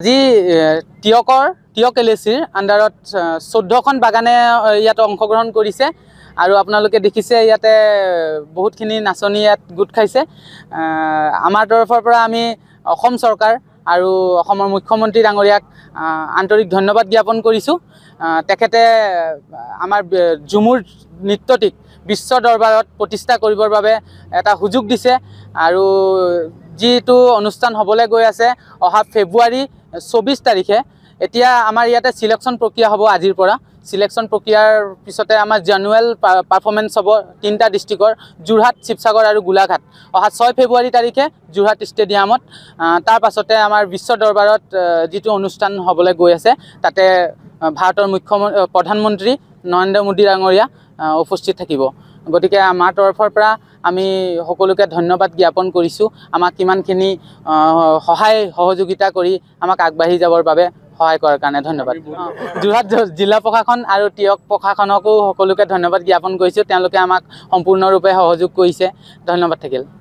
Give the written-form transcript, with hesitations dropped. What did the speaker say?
যি টিয়ক এলএচিৰ আণ্ডাৰত 14খন বাগানে ইয়াত অংশগ্ৰহণ কৰিছে আৰু আপোনালোকে দেখিছে ইয়াতে বহুতখিনি নাচনি ইয়াত গোট খাইছে। আমাৰ তৰফৰ পৰা আমি অসম চৰকাৰ আৰু অসমৰ মুখ্যমন্ত্ৰী ডাঙৰীয়াক আন্তৰিক ধন্যবাদ জ্ঞাপন কৰিছোঁ। তেখেতে আমাৰ ঝুমুৰ নৃত্যটিক বিশ্ব দৰবাৰত প্ৰতিষ্ঠা কৰিবৰ বাবে এটা সুযোগ দিছে আৰু যিটো অনুষ্ঠান হ'বলৈ গৈ আছে অহা ফেব্ৰুৱাৰী 24 তাৰিখে। এতিয়া আমাৰ ইয়াতে সিলেকশ্যন প্ৰক্ৰিয়া হ'ব আজিৰ পৰা। সিলেকশ্যন প্ৰক্ৰিয়াৰ পিছতে আমাৰ জেনুৱেল পাৰফৰ্মেঞ্চ হ'ব 3টা ডিষ্ট্ৰিক্টৰ যোৰহাট, শিৱসাগৰ আৰু গোলাঘাট অহা 6 ফেব্ৰুৱাৰী তাৰিখে যোৰহাট ষ্টেডিয়ামত। তাৰ পাছতে আমাৰ বিশ্ব দৰবাৰত যিটো অনুষ্ঠান হ'বলৈ গৈ আছে তাতে ভাৰতৰ প্ৰধানমন্ত্ৰী নৰেন্দ্ৰ মোদী ডাঙৰীয়া উপস্থিত থাকিব। গতিকে আমাৰ তৰফৰ পৰা আমি সকলোকে ধন্যবাদ জ্ঞাপন কৰিছোঁ আমাক কিমানখিনি সহায় সহযোগিতা কৰি আমাক আগবাঢ়ি যাবৰ বাবে সহায় কৰাৰ কাৰণে ধন্যবাদ। যোৰহাট জিলা প্ৰশাসন আৰু টিয়ক প্ৰশাসনকো সকলোকে ধন্যবাদ জ্ঞাপন কৰিছোঁ। তেওঁলোকে আমাক সম্পূৰ্ণৰূপে সহযোগ কৰিছে। ধন্যবাদ থাকিল।